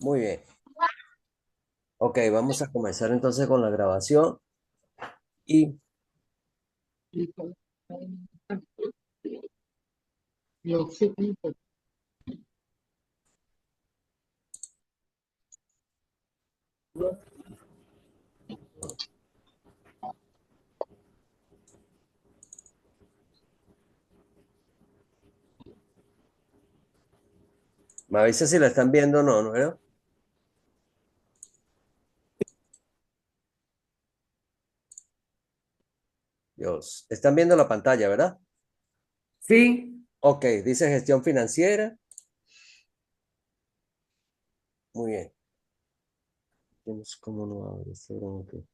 Muy bien. Ok, vamos a comenzar entonces con la grabación y me avisa si la están viendo o no, ¿no veo? Dios, están viendo la pantalla, ¿verdad? Sí, Ok, dice gestión financiera. Muy bien. Yo no sé cómo no abre este broma aquí.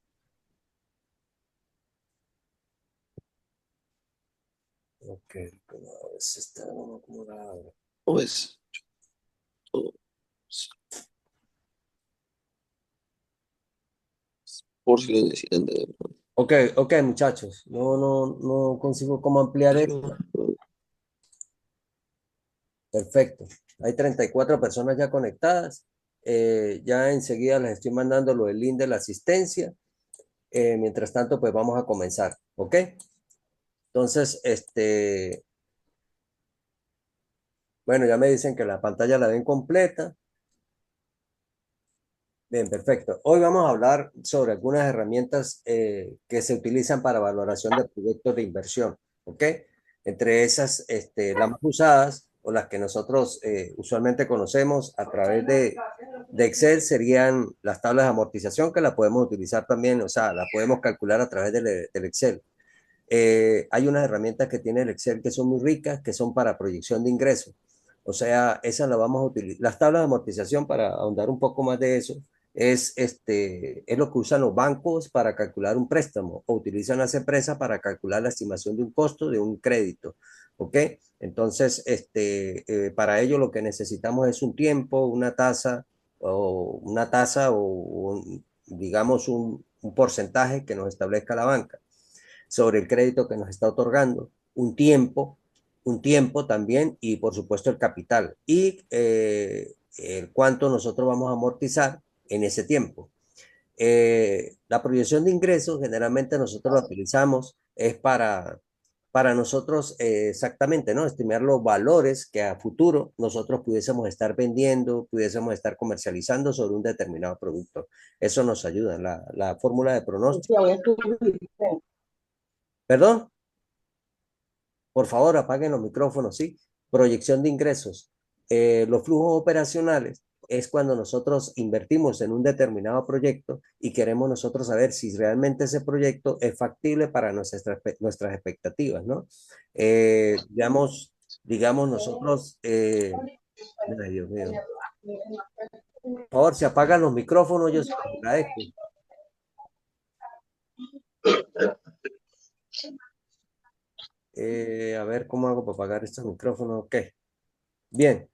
Ok, pero a ver si está como la abre. pues, oh, por si lo necesitan de Ok, ok, muchachos. No consigo cómo ampliar esto. Perfecto. Hay 34 personas ya conectadas. Ya enseguida les estoy mandando lo del link de la asistencia. Mientras tanto, pues vamos a comenzar. ¿Ok? Entonces, bueno, ya me dicen que la pantalla la ven completa. Bien, perfecto. Hoy vamos a hablar sobre algunas herramientas que se utilizan para valoración de proyectos de inversión. ¿Ok? Entre esas, las más usadas o las que nosotros usualmente conocemos a través de Excel serían las tablas de amortización que las podemos utilizar también, o sea, las podemos calcular a través del Excel. Hay unas herramientas que tiene el Excel que son muy ricas, que son para proyección de ingresos. O sea, esas las vamos a utilizar. Las tablas de amortización, para ahondar un poco más de eso, es lo que usan los bancos para calcular un préstamo o utilizan las empresas para calcular la estimación de un costo de un crédito. ¿Ok? Entonces, para ello lo que necesitamos es un tiempo, digamos, un porcentaje que nos establezca la banca sobre el crédito que nos está otorgando, un tiempo también y por supuesto el capital y el cuánto nosotros vamos a amortizar en ese tiempo. La proyección de ingresos generalmente nosotros la utilizamos es para nosotros exactamente, ¿no? Estimar los valores que a futuro nosotros pudiésemos estar vendiendo, pudiésemos estar comercializando sobre un determinado producto. Eso nos ayuda. La fórmula de pronóstico. ¿Perdón? Por favor, apaguen los micrófonos, ¿sí? Proyección de ingresos. Los flujos operacionales es cuando nosotros invertimos en un determinado proyecto y queremos nosotros saber si realmente ese proyecto es factible para nuestras expectativas, ¿no? Digamos nosotros, ay, Dios mío, por favor, si apagan los micrófonos, yo se los agradezco. A ver cómo hago para apagar estos micrófonos. Ok, bien.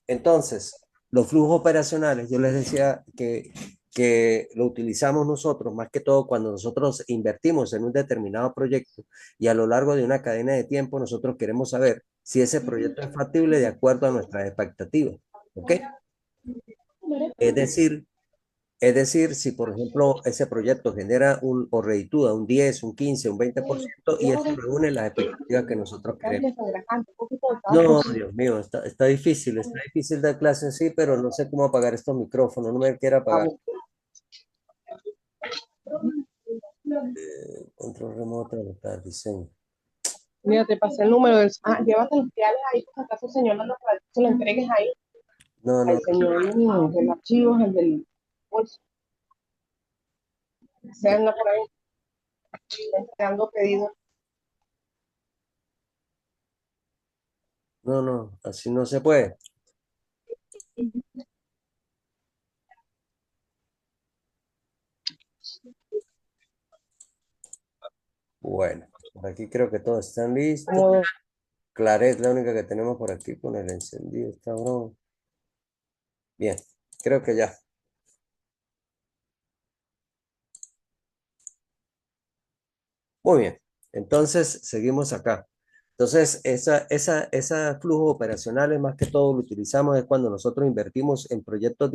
Entonces, los flujos operacionales, yo les decía que lo utilizamos nosotros más que todo cuando nosotros invertimos en un determinado proyecto y a lo largo de una cadena de tiempo nosotros queremos saber si ese proyecto es factible de acuerdo a nuestras expectativas. ¿Ok? Es decir, es decir, si por ejemplo ese proyecto genera o reditúa un 10, un 15, un 20% y eso reúne las expectativas que nosotros queremos. No, Dios mío, está difícil dar clase en sí, pero no sé cómo apagar estos micrófonos, no me quiero apagar. Control remoto, anotar, diseño. mira, te pasé el número del... Ah, llévate los fiales ahí, pues acaso el señor no para que se lo entregues ahí No, no, al señor de los archivos, el del bolso, se anda por ahí entregando pedidos. no, así no se puede. Bueno, por aquí creo que todos están listos. Como Claret es la única que tenemos por aquí con el encendido, está broma. Bien, creo que ya. Muy bien, entonces seguimos acá. Entonces, esa flujo operacional es más que todo lo utilizamos es cuando nosotros invertimos en proyectos,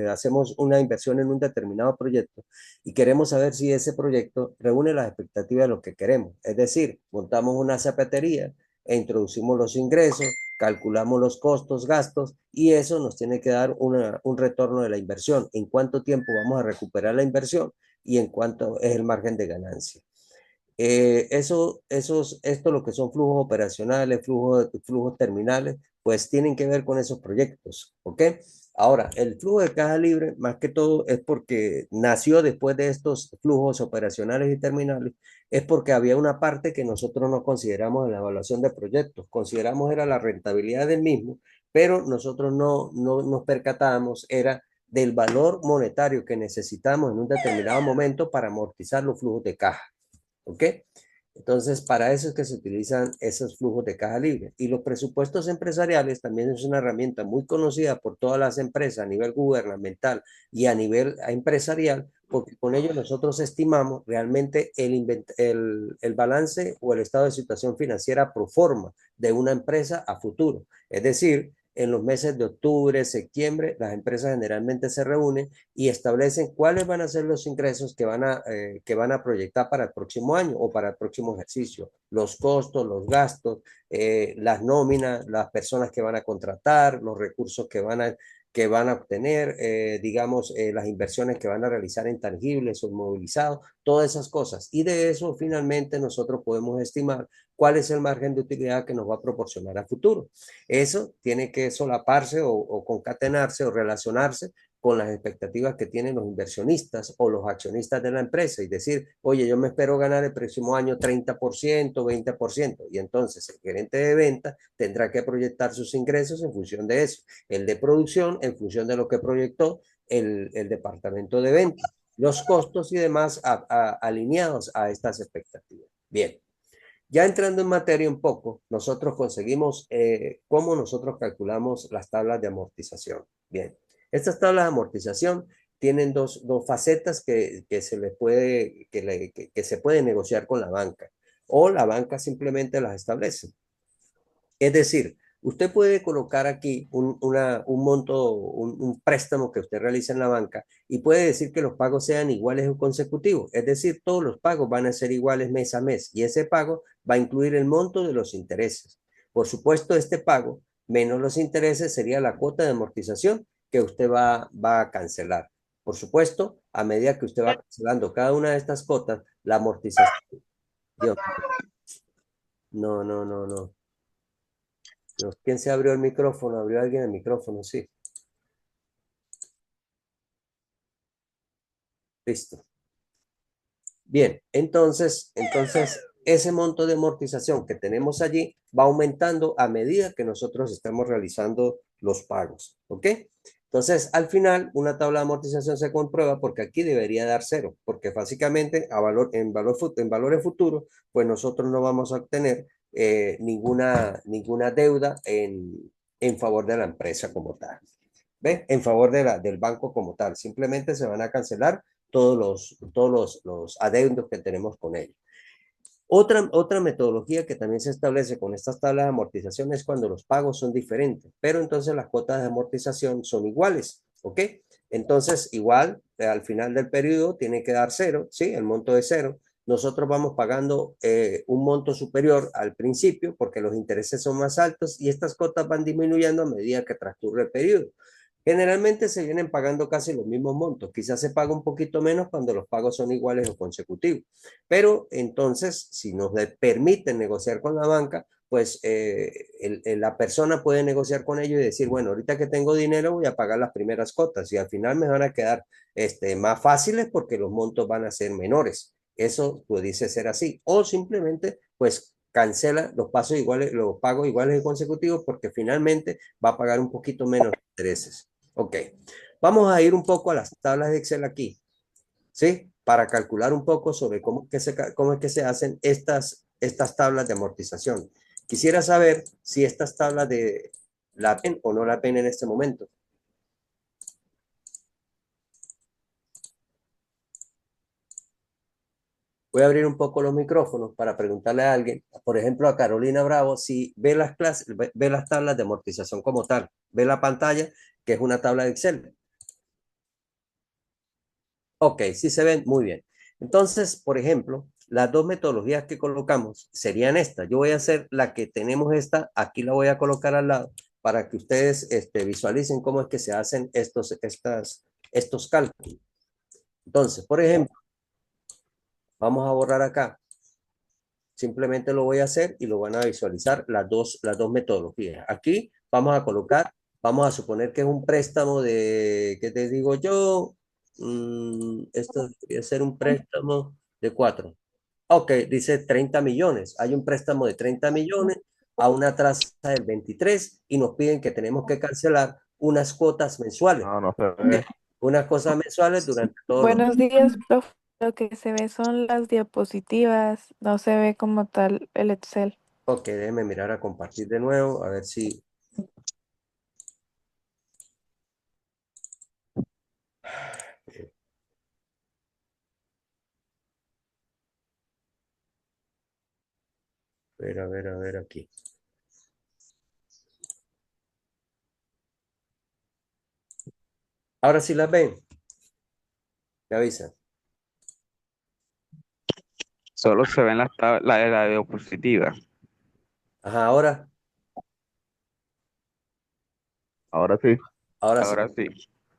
hacemos una inversión en un determinado proyecto y queremos saber si ese proyecto reúne las expectativas de lo que queremos. Es decir, montamos una zapatería e introducimos los ingresos, calculamos los costos, gastos y eso nos tiene que dar un retorno de la inversión. En cuánto tiempo vamos a recuperar la inversión y en cuánto es el margen de ganancia. Esto lo que son flujos operacionales, flujos terminales, pues tienen que ver con esos proyectos, ¿ok? Ahora, el flujo de caja libre, más que todo, es porque nació después de estos flujos operacionales y terminales, es porque había una parte que nosotros no consideramos en la evaluación de proyectos, consideramos era la rentabilidad del mismo, pero nosotros no nos percatábamos, era del valor monetario que necesitamos en un determinado momento para amortizar los flujos de caja. ¿Ok? Entonces, para eso es que se utilizan esos flujos de caja libre. Y los presupuestos empresariales también es una herramienta muy conocida por todas las empresas a nivel gubernamental y a nivel empresarial, porque con ello nosotros estimamos realmente el balance o el estado de situación financiera pro forma de una empresa a futuro. Es decir, en los meses de octubre, septiembre, las empresas generalmente se reúnen y establecen cuáles van a ser los ingresos que van a proyectar para el próximo año o para el próximo ejercicio, los costos, los gastos, las nóminas, las personas que van a contratar, los recursos que van a obtener, digamos, las inversiones que van a realizar en tangibles o inmovilizados, todas esas cosas. Y de eso finalmente nosotros podemos estimar cuál es el margen de utilidad que nos va a proporcionar a futuro. Eso tiene que solaparse o concatenarse o relacionarse con las expectativas que tienen los inversionistas o los accionistas de la empresa y decir, oye, yo me espero ganar el próximo año 30%, 20%, y entonces el gerente de venta tendrá que proyectar sus ingresos en función de eso, el de producción en función de lo que proyectó el departamento de venta, los costos y demás alineados a estas expectativas. Bien. Ya entrando en materia un poco, nosotros conseguimos cómo nosotros calculamos las tablas de amortización. Bien, estas tablas de amortización tienen dos facetas que se les puede, que se puede negociar con la banca o la banca simplemente las establece. Es decir, usted puede colocar aquí un monto, un préstamo que usted realiza en la banca y puede decir que los pagos sean iguales o consecutivos. Es decir, todos los pagos van a ser iguales mes a mes y ese pago va a incluir el monto de los intereses. Por supuesto, este pago menos los intereses sería la cuota de amortización que usted va a cancelar. Por supuesto, a medida que usted va cancelando cada una de estas cuotas, la amortización. Dios, no. No, ¿quién se abrió el micrófono? ¿Abrió alguien el micrófono? Sí, listo. Bien, entonces ese monto de amortización que tenemos allí va aumentando a medida que nosotros estamos realizando los pagos, ¿ok? Entonces, al final, una tabla de amortización se comprueba porque aquí debería dar cero, porque básicamente en valores futuros, pues nosotros no vamos a obtener ninguna deuda en favor de la empresa como tal. ¿Ve? En favor del banco como tal. Simplemente se van a cancelar todos los adeudos que tenemos con ellos. Otra metodología que también se establece con estas tablas de amortización es cuando los pagos son diferentes, pero entonces las cuotas de amortización son iguales, ¿ok? Entonces, igual, al final del periodo tiene que dar cero, ¿sí? El monto de cero. Nosotros vamos pagando un monto superior al principio porque los intereses son más altos y estas cuotas van disminuyendo a medida que transcurre el periodo. Generalmente se vienen pagando casi los mismos montos, quizás se paga un poquito menos cuando los pagos son iguales o consecutivos, pero entonces si nos permiten negociar con la banca, pues la persona puede negociar con ellos y decir, bueno, ahorita que tengo dinero voy a pagar las primeras cuotas y al final me van a quedar más fáciles porque los montos van a ser menores. Eso puede ser así. O simplemente, pues cancela los pagos iguales y consecutivos porque finalmente va a pagar un poquito menos de intereses. Ok, vamos a ir un poco a las tablas de Excel aquí, ¿sí? Para calcular un poco sobre cómo es que se hacen estas tablas de amortización. Quisiera saber si estas tablas la pen o no la pen en este momento. Voy a abrir un poco los micrófonos para preguntarle a alguien, por ejemplo, a Carolina Bravo, si ve las clases, ve las tablas de amortización como tal, ve la pantalla, que es una tabla de Excel. Ok, sí se ven, muy bien. Entonces, por ejemplo, las dos metodologías que colocamos serían estas. Yo voy a hacer la que tenemos esta, aquí la voy a colocar al lado para que ustedes visualicen cómo es que se hacen estos cálculos. Entonces, por ejemplo, vamos a borrar acá. Simplemente lo voy a hacer y lo van a visualizar las dos metodologías. Aquí vamos a colocar, vamos a suponer que es un préstamo de, ¿qué te digo yo? Esto debería ser un préstamo de 4. Ok, dice 30 millones. Hay un préstamo de 30 millones a una tasa del 23 y nos piden que tenemos que cancelar unas cuotas mensuales. No, no se Ok, ve. unas cosas mensuales durante todos los... Buenos días, profe. Lo que se ve son las diapositivas, no se ve como tal el Excel. Ok, déjenme mirar a compartir de nuevo, a ver si... A ver aquí. Ahora sí las ven, me avisan. Solo se ven la diapositiva. Ajá, ahora, Ahora sí. ahora sí. Ahora sí.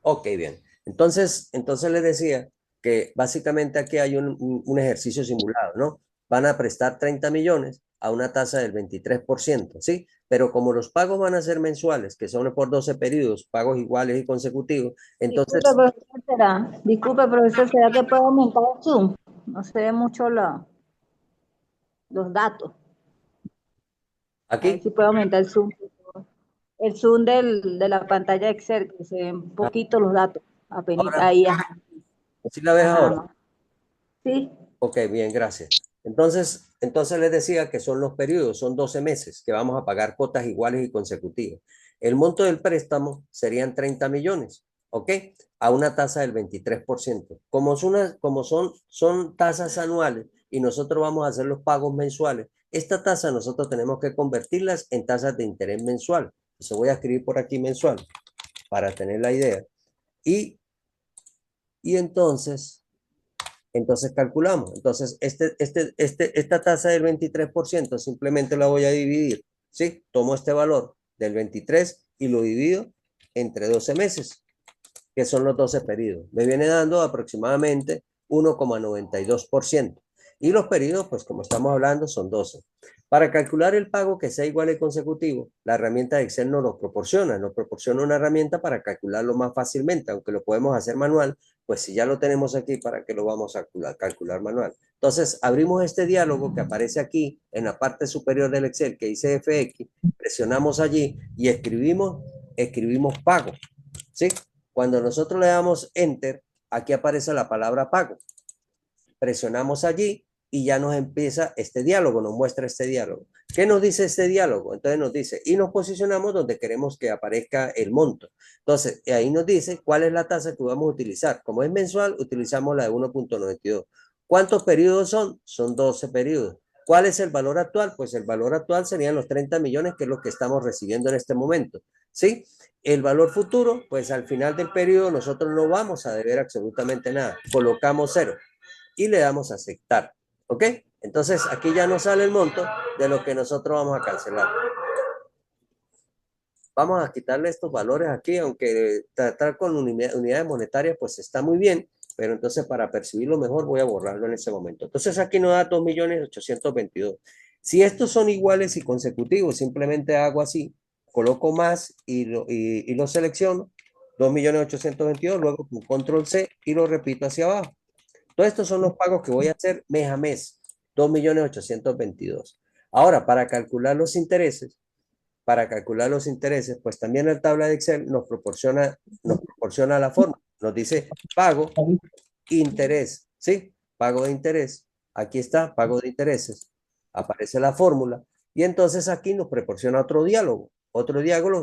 Ok, bien. Entonces les decía que básicamente aquí hay un ejercicio simulado, ¿no? Van a prestar 30 millones a una tasa del 23%, ¿sí? Pero como los pagos van a ser mensuales, que son por 12 periodos, pagos iguales y consecutivos, entonces Disculpe, profesor, ¿será que puede aumentar el Zoom? No se ve mucho los datos. A ver aquí, si puede aumentar el Zoom. El Zoom de la pantalla Excel, que se ven un ah, poquito los datos. Apenas ahora, ahí, ajá. ¿sí la ves Ajá, ahora? no. Sí, Ok, bien, gracias. Entonces les decía que son los periodos, son 12 meses que vamos a pagar cuotas iguales y consecutivas. El monto del préstamo serían 30 millones, ¿ok? A una tasa del 23%. Como son tasas anuales y nosotros vamos a hacer los pagos mensuales, esta tasa nosotros tenemos que convertirlas en tasas de interés mensual. Entonces voy a escribir por aquí mensual para tener la idea. Y, y entonces calculamos. Entonces, esta tasa del 23% simplemente la voy a dividir, ¿sí? Tomo este valor del 23 y lo divido entre 12 meses, que son los 12 periodos. Me viene dando aproximadamente 1,92%. Y los periodos, pues como estamos hablando, son 12. Para calcular el pago que sea igual y consecutivo, la herramienta de Excel nos proporciona una herramienta para calcularlo más fácilmente, aunque lo podemos hacer manual, pues si ya lo tenemos aquí, ¿para qué lo vamos a calcular manual? Entonces, abrimos este diálogo que aparece aquí en la parte superior del Excel que dice FX, presionamos allí y escribimos pago, ¿sí? Cuando nosotros le damos Enter, aquí aparece la palabra pago. Presionamos allí y ya nos empieza este diálogo, nos muestra este diálogo. ¿Qué nos dice este diálogo? Entonces nos dice, y nos posicionamos donde queremos que aparezca el monto. Entonces, ahí nos dice cuál es la tasa que vamos a utilizar. Como es mensual, utilizamos la de 1,92. ¿Cuántos periodos son? Son 12 periodos. ¿Cuál es el valor actual? Pues el valor actual serían los 30 millones, que es lo que estamos recibiendo en este momento. ¿Sí? El valor futuro, pues al final del periodo nosotros no vamos a deber absolutamente nada. Colocamos cero y le damos a aceptar. ¿Ok? Entonces aquí ya nos sale el monto de lo que nosotros vamos a cancelar. Vamos a quitarle estos valores aquí, aunque tratar con unidades monetarias pues está muy bien, pero entonces para percibirlo mejor voy a borrarlo en ese momento. Entonces aquí nos da 2.822.000. Si estos son iguales y consecutivos, simplemente hago así, coloco más y lo selecciono, 2.822.000, luego con control C y lo repito hacia abajo. Todos estos son los pagos que voy a hacer mes a mes, 2.822.000. Ahora, para calcular los intereses, pues también la tabla de Excel nos proporciona la forma. Nos dice pago, interés, ¿sí? Pago de interés. Aquí está, pago de intereses. Aparece la fórmula. Y entonces aquí nos proporciona otro diálogo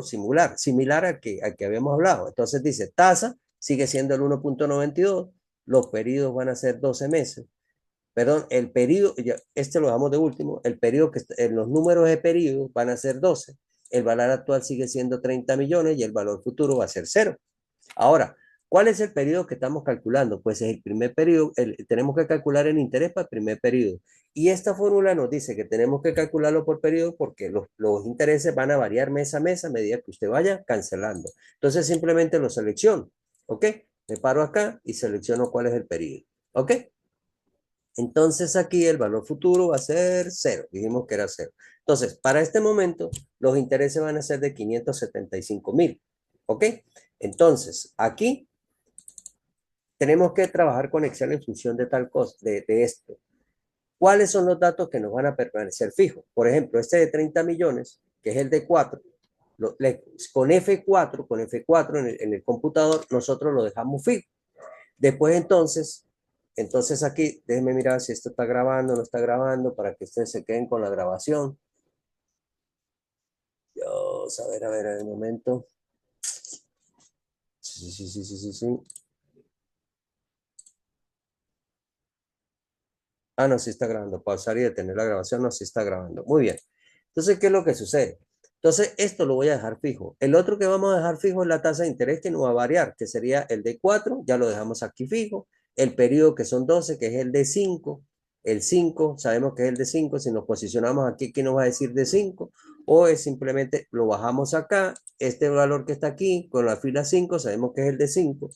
similar al que habíamos hablado. Entonces dice, tasa sigue siendo el 1,92, los periodos van a ser 12 meses, perdón, el periodo, este lo dejamos de último, el periodo que en los números de periodo van a ser 12, el valor actual sigue siendo 30 millones y el valor futuro va a ser 0. Ahora, ¿cuál es el periodo que estamos calculando? Pues es el primer periodo, tenemos que calcular el interés para el primer periodo. Y esta fórmula nos dice que tenemos que calcularlo por periodo porque los intereses van a variar mes a mes a medida que usted vaya cancelando. Entonces simplemente lo selecciono, ¿ok? Me paro acá y selecciono cuál es el periodo, ¿ok? Entonces aquí el valor futuro va a ser 0. Dijimos que era 0. Entonces, para este momento, los intereses van a ser de 575,000. ¿Ok? Entonces, aquí tenemos que trabajar con Excel en función de tal cosa, de esto. ¿Cuáles son los datos que nos van a permanecer fijos? Por ejemplo, este de 30 millones, que es el de 4, con F4 en el computador, nosotros lo dejamos fijo. Después entonces aquí, déjenme mirar si esto está grabando o no está grabando para que ustedes se queden con la grabación. Dios, a ver, el momento. Sí. Ah, no, sí está grabando. Pausar y detener la grabación. No, sí está grabando. Muy bien. Entonces, ¿qué es lo que sucede? Entonces, esto lo voy a dejar fijo. El otro que vamos a dejar fijo es la tasa de interés que no va a variar, que sería el de 4, ya lo dejamos aquí fijo. El periodo que son 12, que es el de 5. El 5, sabemos que es el de 5. Si nos posicionamos aquí, ¿qué nos va a decir de 5? O es simplemente lo bajamos acá. Este valor que está aquí, con la fila 5, sabemos que es el de 5.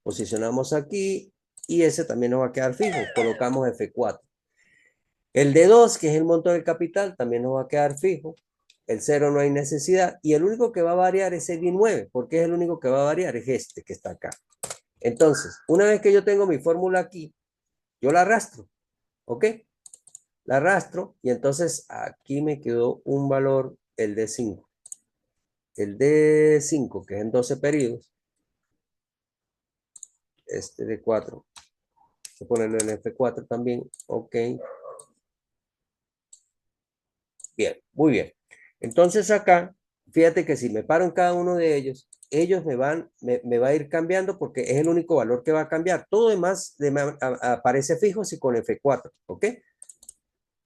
Posicionamos aquí y ese también nos va a quedar fijo. Colocamos F4. El de 2, que es el monto del capital, también nos va a quedar fijo. El 0 no hay necesidad. Y el único que va a variar es el 9. ¿Por qué es el único que va a variar? Es este que está acá. Entonces, una vez que yo tengo mi fórmula aquí, yo la arrastro. ¿Ok? La arrastro y entonces aquí me quedó un valor, el de 5. El de 5, que es en 12 periodos. Este de 4. Voy a ponerlo en F4 también. Ok. Bien, muy bien. Entonces acá, fíjate que si me paro en cada uno de ellos, ellos me va a ir cambiando porque es el único valor que va a cambiar. Todo demás aparece fijo si con F4, ¿ok?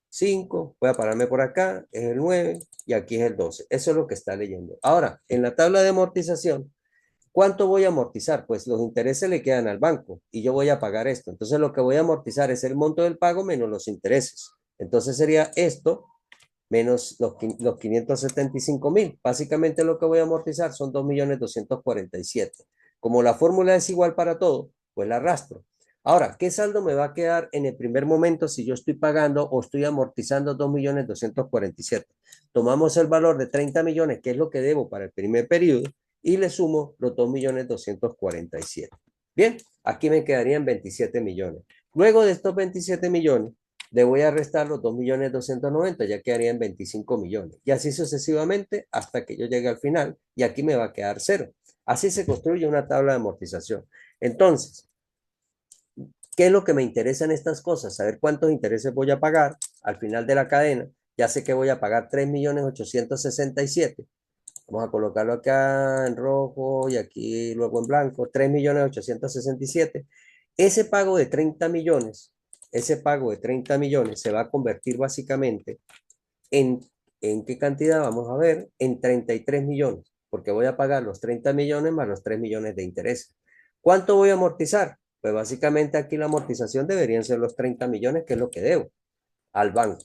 5, voy a pararme por acá, es el 9 y aquí es el 12. Eso es lo que está leyendo. Ahora, en la tabla de amortización, ¿cuánto voy a amortizar? Pues los intereses le quedan al banco y yo voy a pagar esto. Entonces lo que voy a amortizar es el monto del pago menos los intereses. Entonces sería esto menos los 575,000. Básicamente lo que voy a amortizar son 2.247.000. Como la fórmula es igual para todo, pues la arrastro. Ahora, ¿qué saldo me va a quedar en el primer momento si yo estoy pagando o estoy amortizando 2.247.000? Tomamos el valor de 30 millones, que es lo que debo para el primer periodo, y le sumo los 2.247.000. Bien, aquí me quedarían 27 millones. Luego de estos 27 millones, le voy a restar los 2.290.000, ya quedarían 25 millones. Y así sucesivamente hasta que yo llegue al final y aquí me va a quedar 0. Así se construye una tabla de amortización. Entonces, ¿qué es lo que me interesa en estas cosas? Saber cuántos intereses voy a pagar al final de la cadena. Ya sé que voy a pagar 3.867.000. Vamos a colocarlo acá en rojo y aquí luego en blanco. 3.867.000. Ese pago de 30 millones se va a convertir básicamente en qué cantidad, vamos a ver, en 33 millones, porque voy a pagar los 30 millones más los 3 millones de interés. ¿Cuánto voy a amortizar? Pues básicamente aquí la amortización deberían ser los 30 millones, que es lo que debo al banco.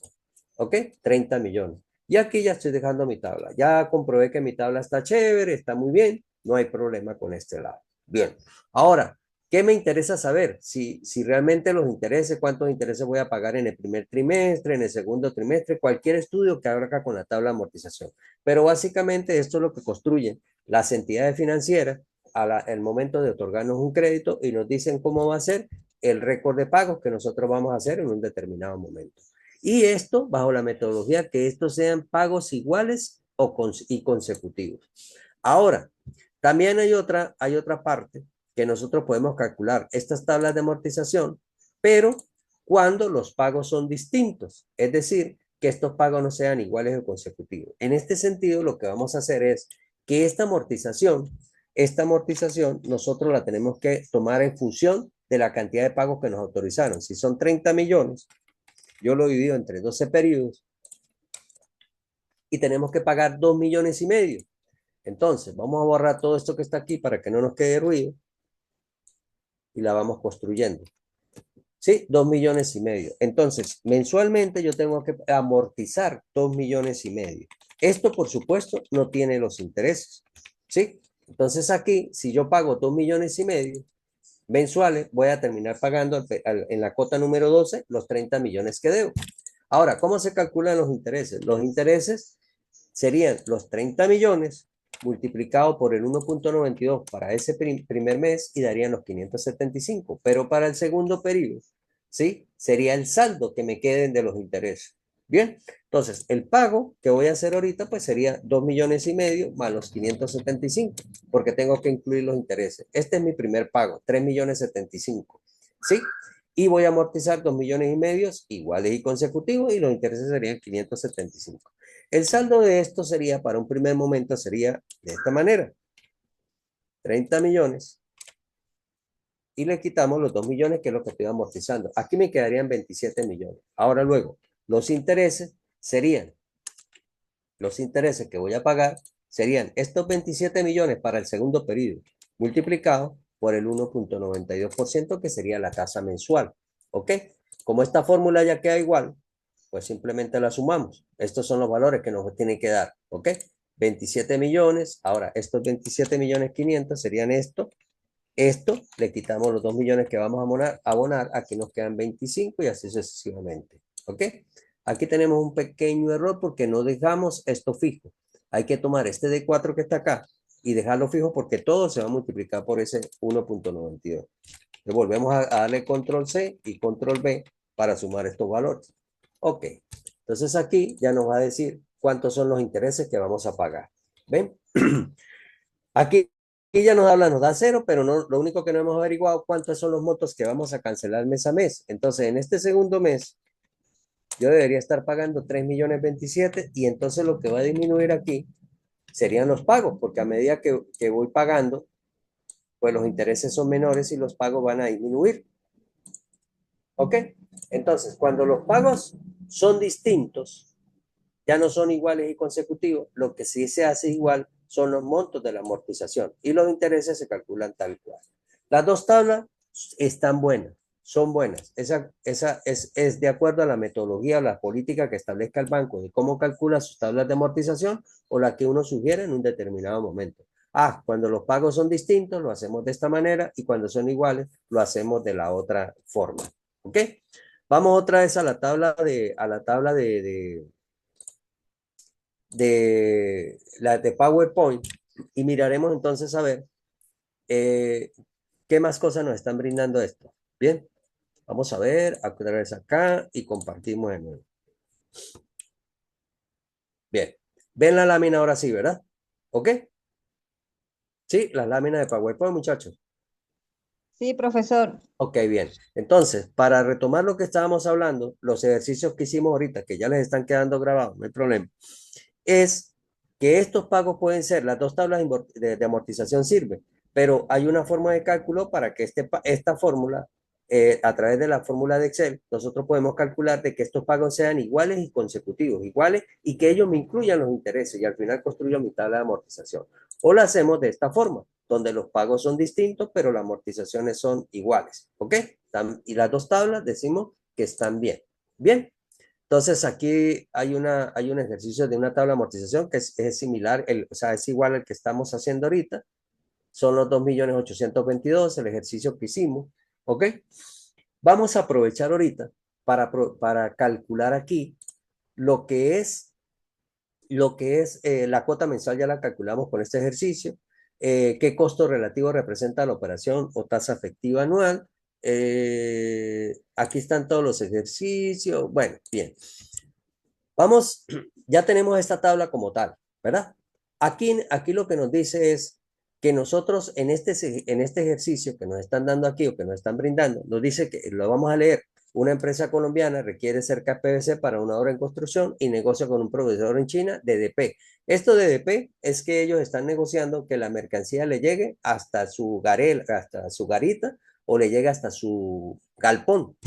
¿Ok? 30 millones. Y aquí ya estoy dejando mi tabla. Ya comprobé que mi tabla está chévere, está muy bien, no hay problema con este lado. Bien. Ahora, ¿qué me interesa saber? Si realmente los intereses, cuántos intereses voy a pagar en el primer trimestre, en el segundo trimestre, cualquier estudio que haga acá con la tabla de amortización. Pero básicamente esto es lo que construyen las entidades financieras al momento de otorgarnos un crédito y nos dicen cómo va a ser el récord de pagos que nosotros vamos a hacer en un determinado momento. Y esto bajo la metodología que estos sean pagos iguales y consecutivos. Ahora, también hay otra parte que nosotros podemos calcular estas tablas de amortización, pero cuando los pagos son distintos, es decir, que estos pagos no sean iguales o consecutivos. En este sentido, lo que vamos a hacer es que esta amortización nosotros la tenemos que tomar en función de la cantidad de pagos que nos autorizaron. Si son 30 millones, yo lo divido entre 12 periodos y tenemos que pagar 2 millones y medio. Entonces, vamos a borrar todo esto que está aquí para que no nos quede ruido y la vamos construyendo. ¿Sí? 2 millones y medio. Entonces, mensualmente yo tengo que amortizar 2 millones y medio. Esto, por supuesto, no tiene los intereses. ¿Sí? Entonces aquí, si yo pago 2 millones y medio mensuales, voy a terminar pagando en la cuota número 12 los 30 millones que debo. Ahora, ¿cómo se calculan los intereses? Los intereses serían los 30 millones multiplicado por el 1.92 para ese primer mes y darían los 575. Pero para el segundo periodo, ¿sí? Sería el saldo que me queden de los intereses. Bien, entonces el pago que voy a hacer ahorita pues sería 2 millones y medio más los 575, porque tengo que incluir los intereses. Este es mi primer pago, 3 millones 75, ¿sí? Y voy a amortizar 2 millones y medio iguales y consecutivos y los intereses serían 575. El saldo de esto sería, para un primer momento, sería de esta manera. 30 millones y le quitamos los 2 millones que es lo que estoy amortizando. Aquí me quedarían 27 millones. Ahora luego, los intereses serían, los intereses que voy a pagar serían estos 27 millones para el segundo periodo, multiplicado por el 1.92%, que sería la tasa mensual. ¿Ok? Como esta fórmula ya queda igual, pues simplemente la sumamos. Estos son los valores que nos tienen que dar. ¿Ok? 27 millones. Ahora, estos 27 millones 500 serían esto. Esto le quitamos los 2 millones que vamos a abonar, aquí nos quedan 25 y así sucesivamente. ¿Ok? Aquí tenemos un pequeño error porque no dejamos esto fijo. Hay que tomar este D4 que está acá y dejarlo fijo porque todo se va a multiplicar por ese 1.92. Le volvemos a darle control C y control V para sumar estos valores. Ok, entonces aquí ya nos va a decir cuántos son los intereses que vamos a pagar. ¿Ven? Aquí ya nos habla, nos da cero, pero no, lo único que no hemos averiguado cuántos son los montos que vamos a cancelar mes a mes. Entonces, en este segundo mes, yo debería estar pagando 3 millones 27 y entonces lo que va a disminuir aquí serían los pagos, porque a medida que voy pagando, pues los intereses son menores y los pagos van a disminuir. ¿Ok? Entonces, cuando los pagos son distintos, ya no son iguales y consecutivos, lo que sí se hace igual son los montos de la amortización y los intereses se calculan tal cual. Las dos tablas están buenas, son buenas. Esa es de acuerdo a la metodología o la política que establezca el banco de cómo calcula sus tablas de amortización o la que uno sugiere en un determinado momento. Cuando los pagos son distintos, lo hacemos de esta manera y cuando son iguales, lo hacemos de la otra forma. ¿Ok? Vamos otra vez a la tabla de PowerPoint y miraremos entonces a ver qué más cosas nos están brindando esto. Bien, vamos a ver otra vez acá y compartimos de nuevo. Bien, ven la lámina ahora sí, ¿verdad? ¿Ok? Sí, las láminas de PowerPoint, muchachos. Sí, profesor. Ok, bien. Entonces, para retomar lo que estábamos hablando, los ejercicios que hicimos ahorita, que ya les están quedando grabados, no hay problema, es que estos pagos pueden ser, las dos tablas de amortización sirven, pero hay una forma de cálculo para que esta fórmula, a través de la fórmula de Excel, nosotros podemos calcular de que estos pagos sean iguales y consecutivos, iguales, y que ellos me incluyan los intereses y al final construyo mi tabla de amortización. O lo hacemos de esta forma, donde los pagos son distintos, pero las amortizaciones son iguales, ¿ok? Y las dos tablas decimos que están bien. Bien. Entonces aquí hay un ejercicio de una tabla de amortización que es similar, o sea, es igual al que estamos haciendo ahorita. Son los 2.822.000, el ejercicio que hicimos. ¿Ok? Vamos a aprovechar ahorita para calcular aquí lo que es, la cuota mensual, ya la calculamos con este ejercicio. ¿Qué costo relativo representa la operación o tasa efectiva anual? Aquí están todos los ejercicios. Bueno, bien. Vamos, ya tenemos esta tabla como tal, ¿verdad? Aquí lo que nos dice es que nosotros en este ejercicio que nos están dando aquí o que nos están brindando, nos dice que, lo vamos a leer, una empresa colombiana requiere cerca PVC para una obra en construcción y negocia con un proveedor en China, DDP. Esto de DDP es que ellos están negociando que la mercancía le llegue hasta su hasta su garita o le llegue hasta su galpón.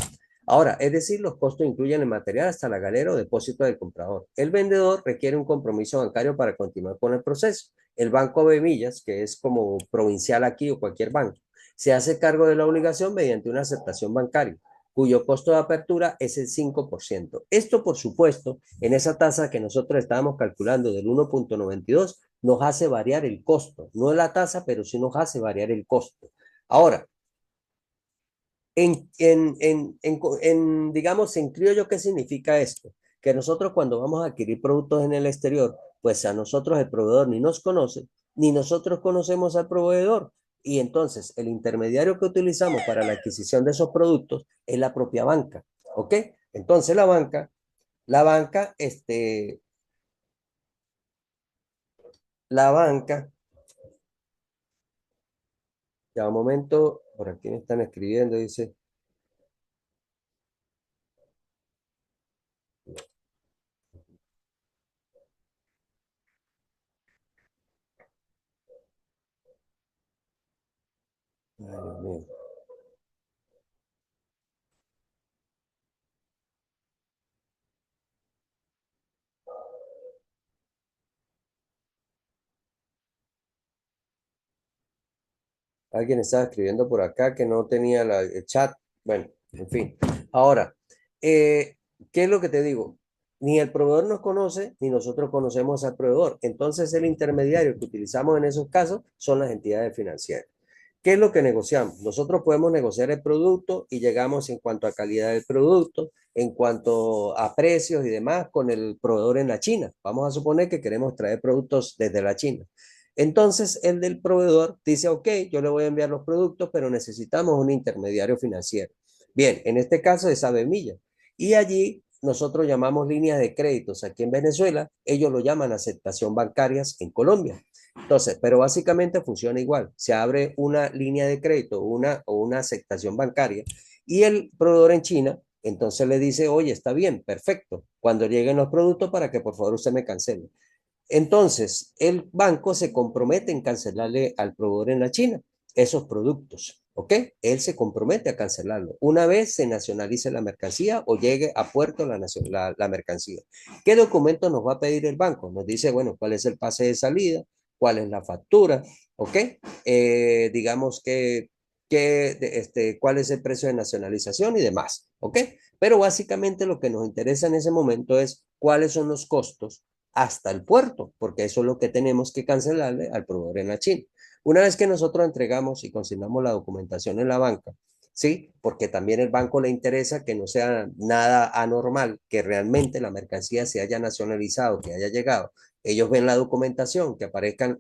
Ahora, es decir, los costos incluyen el material hasta la galera o depósito del comprador. El vendedor requiere un compromiso bancario para continuar con el proceso. El Banco de Millas, que es como provincial aquí o cualquier banco, se hace cargo de la obligación mediante una aceptación bancaria, cuyo costo de apertura es el 5%. Esto, por supuesto, en esa tasa que nosotros estábamos calculando del 1.92, nos hace variar el costo. No la tasa, pero sí nos hace variar el costo. Ahora, digamos, en criollo, ¿qué significa esto? Que nosotros cuando vamos a adquirir productos en el exterior, pues a nosotros el proveedor ni nos conoce, ni nosotros conocemos al proveedor. Y entonces el intermediario que utilizamos para la adquisición de esos productos es la propia banca, ¿ok? Entonces la banca, la banca, ya un momento, por aquí me están escribiendo, dice, ay, Dios mío. Alguien estaba escribiendo por acá que no tenía el chat. Bueno, en fin. Ahora, ¿qué es lo que te digo? Ni el proveedor nos conoce, ni nosotros conocemos al proveedor. Entonces, el intermediario que utilizamos en esos casos son las entidades financieras. ¿Qué es lo que negociamos? Nosotros podemos negociar el producto y llegamos en cuanto a calidad del producto, en cuanto a precios y demás con el proveedor en la China. Vamos a suponer que queremos traer productos desde la China. Entonces, el del proveedor dice, ok, yo le voy a enviar los productos, pero necesitamos un intermediario financiero. Bien, en este caso es Avemilla. Y allí nosotros llamamos líneas de créditos aquí en Venezuela, ellos lo llaman aceptación bancarias en Colombia. Entonces, pero básicamente funciona igual. Se abre una línea de crédito o una aceptación bancaria y el proveedor en China, entonces le dice, oye, está bien, perfecto. Cuando lleguen los productos para que por favor usted me cancele. Entonces, el banco se compromete en cancelarle al proveedor en la China esos productos, ¿ok? Él se compromete a cancelarlo una vez se nacionalice la mercancía o llegue a puerto la mercancía. ¿Qué documento nos va a pedir el banco? Nos dice, bueno, cuál es el pase de salida, cuál es la factura, ¿ok? Digamos cuál es el precio de nacionalización y demás, ¿ok? Pero básicamente lo que nos interesa en ese momento es cuáles son los costos hasta el puerto, porque eso es lo que tenemos que cancelarle al proveedor en la China. Una vez que nosotros entregamos y consignamos la documentación en la banca, ¿sí? Porque también el banco le interesa que no sea nada anormal, que realmente la mercancía se haya nacionalizado, que haya llegado. Ellos ven la documentación, que aparezcan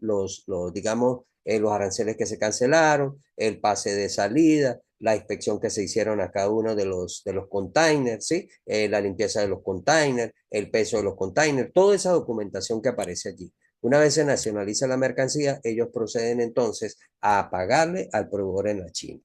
digamos, los aranceles que se cancelaron, el pase de salida, la inspección que se hicieron a cada uno de los containers, ¿sí? La limpieza de los containers, el peso de los containers, toda esa documentación que aparece allí. Una vez se nacionaliza la mercancía, ellos proceden entonces a pagarle al proveedor en la China.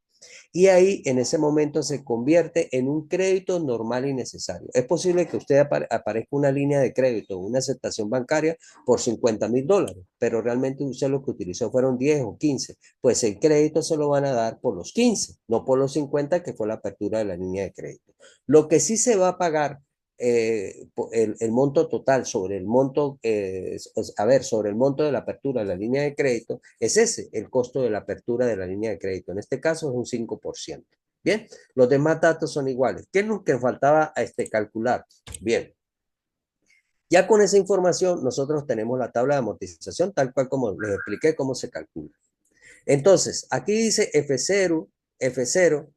Y ahí en ese momento se convierte en un crédito normal y necesario. Es posible que usted aparezca una línea de crédito, una aceptación bancaria por $50,000, pero realmente usted lo que utilizó fueron 10 o 15. Pues el crédito se lo van a dar por los 15, no por los 50 que fue la apertura de la línea de crédito. Lo que sí se va a pagar el monto total sobre el monto, sobre el monto de la apertura de la línea de crédito, es ese, el costo de la apertura de la línea de crédito. En este caso es un 5%. Bien, los demás datos son iguales. ¿Qué es lo que faltaba a calcular? Bien, ya con esa información nosotros tenemos la tabla de amortización tal cual como les expliqué cómo se calcula. Entonces, aquí dice F0, F0,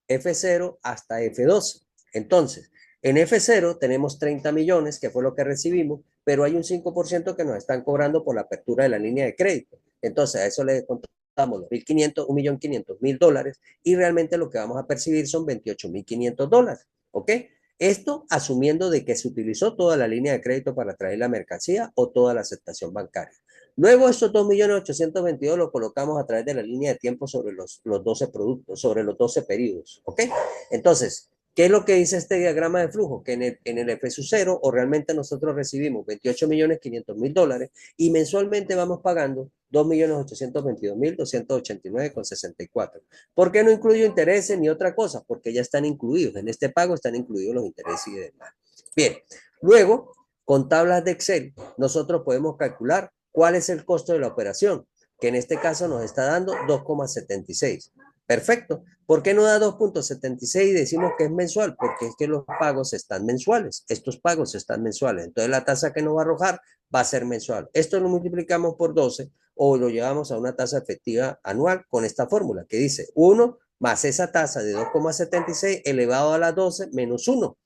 F0 hasta F12. Entonces, en F0 tenemos 30 millones, que fue lo que recibimos, pero hay un 5% que nos están cobrando por la apertura de la línea de crédito. Entonces, a eso le contamos los 1.500, 1.500.000 dólares y realmente lo que vamos a percibir son 28.500 dólares. ¿Ok? Esto asumiendo de que se utilizó toda la línea de crédito para traer la mercancía o toda la aceptación bancaria. Luego esos 2.822.000 los colocamos a través de la línea de tiempo sobre los 12 productos, sobre los 12 periodos, ¿ok? Entonces, ¿qué es lo que dice este diagrama de flujo? Que en el F sub 0 o realmente nosotros recibimos $28.500.000 y mensualmente vamos pagando 2.822.289,64. ¿Por qué no incluyo intereses ni otra cosa? Porque ya están incluidos. En este pago están incluidos los intereses y demás. Bien, luego, con tablas de Excel, nosotros podemos calcular cuál es el costo de la operación, que en este caso nos está dando 2,76. Perfecto. ¿Por qué no da 2,76 y decimos que es mensual? Porque es que los pagos están mensuales. Estos pagos están mensuales. Entonces la tasa que nos va a arrojar va a ser mensual. Esto lo multiplicamos por 12 o lo llevamos a una tasa efectiva anual con esta fórmula que dice 1 más esa tasa de 2,76 elevado a la 12 menos 1.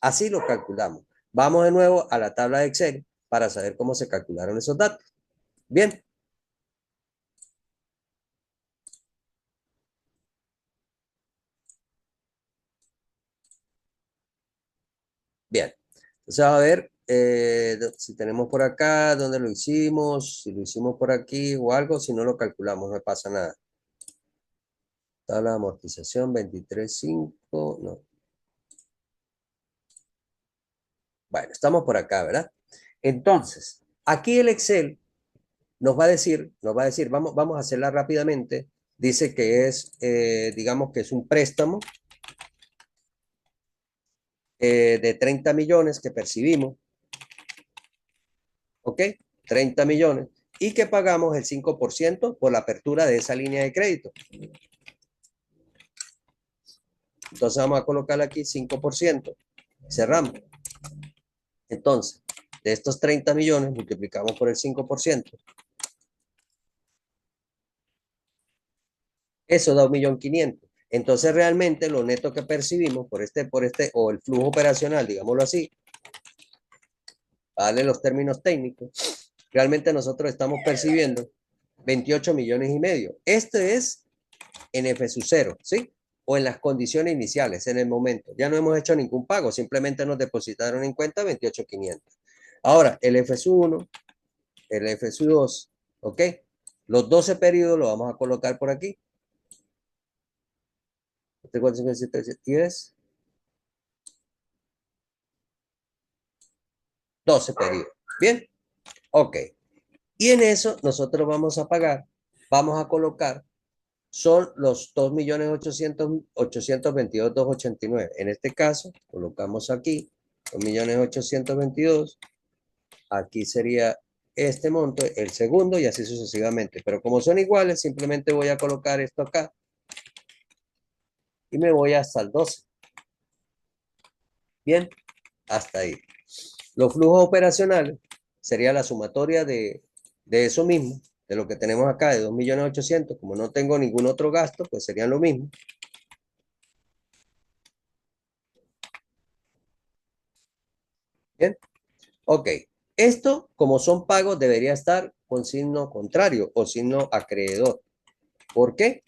Así lo calculamos. Vamos de nuevo a la tabla de Excel para saber cómo se calcularon esos datos. Bien. Bien. Entonces, a ver si tenemos por acá, dónde lo hicimos, si lo hicimos por aquí o algo, si no lo calculamos, no pasa nada. Tabla de amortización 23.5, no. Bueno, estamos por acá, ¿verdad? Entonces, aquí el Excel nos va a decir, vamos a hacerla rápidamente. Dice que es, digamos que es un préstamo de 30 millones que percibimos, ¿ok? 30 millones y que pagamos el 5% por la apertura de esa línea de crédito. Entonces vamos a colocarle aquí 5%. Cerramos. Entonces, de estos 30 millones multiplicamos por el 5%. Eso da 1.500.000. Entonces realmente lo neto que percibimos por este, o el flujo operacional, digámoslo así, darle los términos técnicos, realmente nosotros estamos percibiendo 28,5 millones. Este es en F sub 0, ¿sí? O en las condiciones iniciales, en el momento. Ya no hemos hecho ningún pago, simplemente nos depositaron en cuenta 28,500. Ahora, el F sub 1, el F sub 2, ¿ok? Los 12 periodos los vamos a colocar por aquí. 4, 5, 6, 7, 10. 12 periodos. Bien, ok. Y en eso nosotros vamos a pagar, vamos a colocar, son los 2.822.289. En este caso, colocamos aquí 2.822.000. Aquí sería este monto, el segundo y así sucesivamente. Pero como son iguales, simplemente voy a colocar esto acá y me voy hasta el 12. Bien, hasta ahí. Los flujos operacionales sería la sumatoria de eso mismo, de lo que tenemos acá de 2.800.000. Como no tengo ningún otro gasto, pues serían lo mismo. Bien, ok. Esto, como son pagos, debería estar con signo contrario o signo acreedor. ¿Por qué?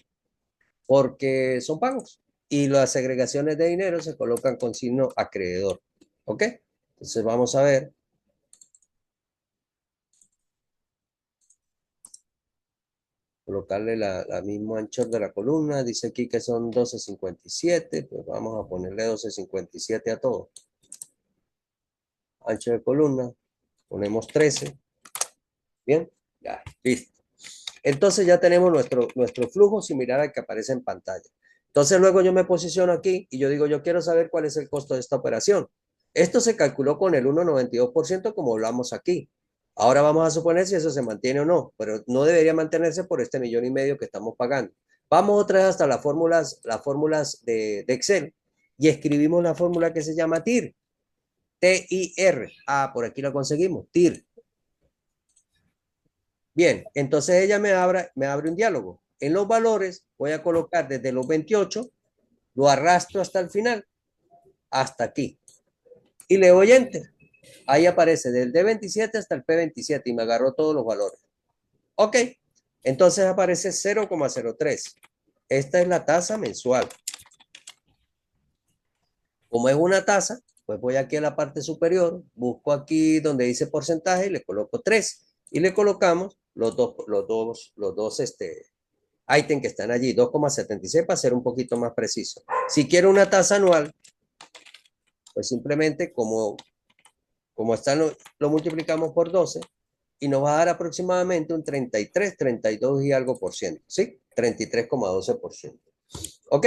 Porque son pagos y las segregaciones de dinero se colocan con signo acreedor. ¿Ok? Entonces vamos a ver. Colocarle la misma anchor de la columna. Dice aquí que son 12,57. Pues vamos a ponerle 12,57 a todo. Ancho de columna. Ponemos 13. Bien. Ya, listo. Entonces ya tenemos nuestro flujo similar al que aparece en pantalla. Entonces luego yo me posiciono aquí y yo digo, yo quiero saber cuál es el costo de esta operación. Esto se calculó con el 1,92% como hablamos aquí. Ahora vamos a suponer si eso se mantiene o no, pero no debería mantenerse por este 1,5 millones que estamos pagando. Vamos otra vez hasta las fórmulas de Excel y escribimos la fórmula que se llama TIR. T-I-R. Ah, por aquí lo conseguimos, TIR. Bien, entonces ella me abre un diálogo. En los valores voy a colocar desde los 28, lo arrastro hasta el final, hasta aquí. Y le doy Enter. Ahí aparece del D27 hasta el P27 y me agarró todos los valores. Ok, entonces aparece 0,03. Esta es la tasa mensual. Como es una tasa, pues voy aquí a la parte superior, busco aquí donde dice porcentaje y le coloco 3. Y le colocamos los dos ítems que están allí, 2,76 para ser un poquito más preciso. Si quiero una tasa anual, pues simplemente como lo multiplicamos por 12 y nos va a dar aproximadamente un 33, 32 y algo por ciento, ¿sí? 33,12%. ¿Ok?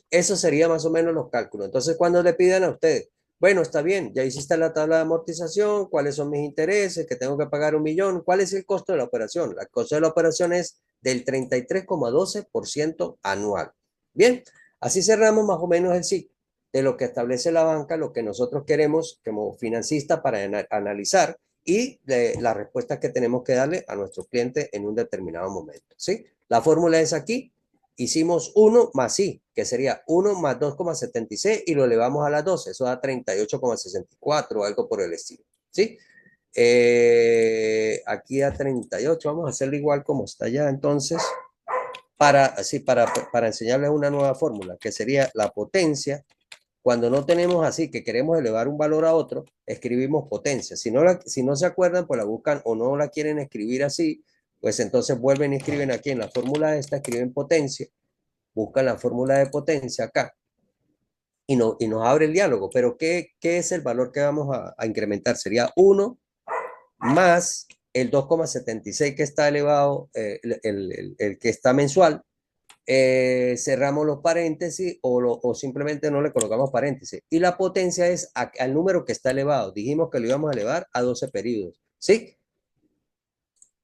Eso sería más o menos los cálculos. Entonces, cuando le pidan a ustedes, bueno, está bien, ya hiciste la tabla de amortización, cuáles son mis intereses, que tengo que pagar 1.000.000, ¿cuál es el costo de la operación? El costo de la operación es del 33,12% anual. Bien, así cerramos más o menos el ciclo de lo que establece la banca, lo que nosotros queremos como financistas para analizar y de las respuestas que tenemos que darle a nuestros clientes en un determinado momento, ¿sí? La fórmula es aquí. Hicimos 1 más I, que sería 1 más 2,76 y lo elevamos a las 12. Eso da 38,64 o algo por el estilo, ¿sí? Aquí a 38, vamos a hacerlo igual como está ya entonces, para enseñarles una nueva fórmula, que sería la potencia. Cuando no tenemos así, que queremos elevar un valor a otro, escribimos potencia. Si no se acuerdan, pues la buscan o no la quieren escribir así, pues entonces vuelven y escriben aquí en la fórmula esta, escriben potencia, buscan la fórmula de potencia acá y nos abre el diálogo. Pero ¿qué es el valor que vamos a incrementar? Sería 1 más el 2,76 que está elevado, el que está mensual. Cerramos los paréntesis o simplemente no le colocamos paréntesis. Y la potencia es al número que está elevado. Dijimos que lo íbamos a elevar a 12 periodos. ¿Sí?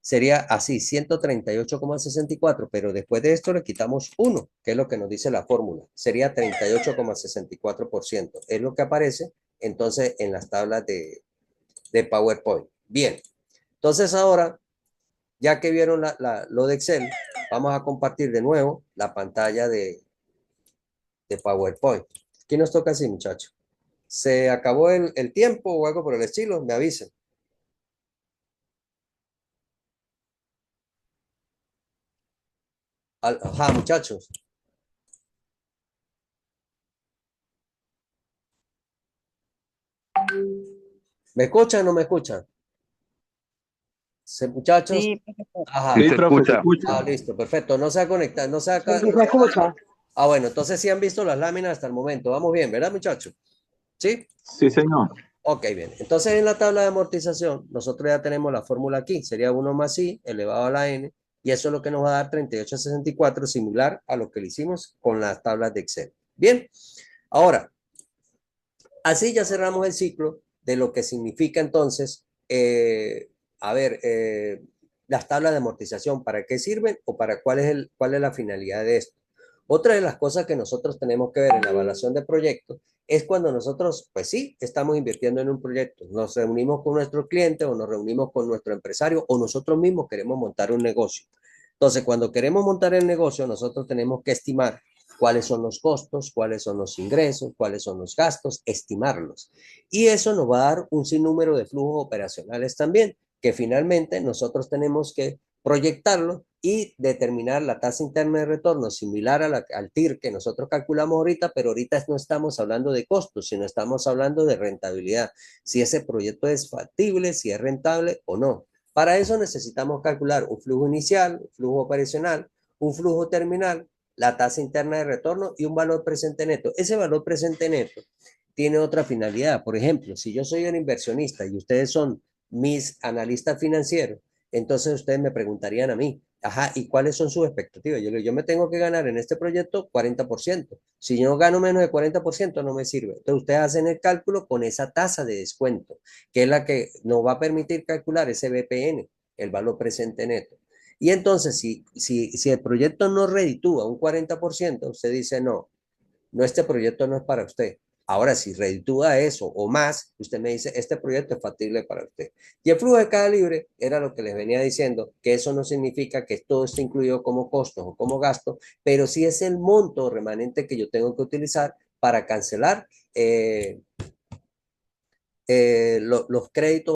Sería así, 138,64, pero después de esto le quitamos 1, que es lo que nos dice la fórmula. Sería 38,64%. Es lo que aparece entonces en las tablas de PowerPoint. Bien, entonces ahora, ya que vieron lo de Excel, vamos a compartir de nuevo la pantalla de PowerPoint. ¿Quién nos toca así, muchachos? ¿Se acabó el tiempo o algo por el estilo? Me avisen. Ajá, muchachos. ¿Me escuchan o no me escuchan? Muchachos. Sí, profesor. Ajá. Sí, Sí, se profe, se escucha. escucha. Listo, perfecto. No se ha conectado, no se ha... Sí, se escucha. Bueno, entonces sí han visto las láminas hasta el momento. Vamos bien, ¿verdad, muchachos? ¿Sí? Sí, señor. Ok, bien. Entonces en la tabla de amortización, nosotros ya tenemos la fórmula aquí. Sería 1 más I elevado a la N. Y eso es lo que nos va a dar 38,64, similar a lo que le hicimos con las tablas de Excel. Bien. Ahora, así ya cerramos el ciclo de lo que significa entonces, las tablas de amortización, ¿para qué sirven o para cuál es la finalidad de esto? Otra de las cosas que nosotros tenemos que ver en la evaluación de proyectos es cuando nosotros, pues sí, estamos invirtiendo en un proyecto, nos reunimos con nuestro cliente o nos reunimos con nuestro empresario o nosotros mismos queremos montar un negocio. Entonces, cuando queremos montar el negocio, nosotros tenemos que estimar cuáles son los costos, cuáles son los ingresos, cuáles son los gastos, estimarlos. Y eso nos va a dar un sinnúmero de flujos operacionales también, que finalmente nosotros tenemos que proyectarlo y determinar la tasa interna de retorno similar al TIR que nosotros calculamos ahorita, pero ahorita no estamos hablando de costos, sino estamos hablando de rentabilidad, si ese proyecto es factible, si es rentable o no. Para eso necesitamos calcular un flujo inicial, un flujo operacional, un flujo terminal, la tasa interna de retorno y un valor presente neto. Ese valor presente neto tiene otra finalidad. Por ejemplo, si yo soy un inversionista y ustedes son mis analistas financieros, entonces ustedes me preguntarían a mí, ajá, ¿y cuáles son sus expectativas? Yo me tengo que ganar en este proyecto 40%. Si yo gano menos de 40%, no me sirve. Entonces ustedes hacen el cálculo con esa tasa de descuento, que es la que nos va a permitir calcular ese BPN, el valor presente neto. Y entonces, si el proyecto no reditúa un 40%, usted dice, no, este proyecto no es para usted. Ahora, si reditúa eso o más, usted me dice, este proyecto es factible para usted. Y el flujo de caja libre era lo que les venía diciendo, que eso no significa que todo esté incluido como costos o como gasto, pero sí es el monto remanente que yo tengo que utilizar para cancelar los créditos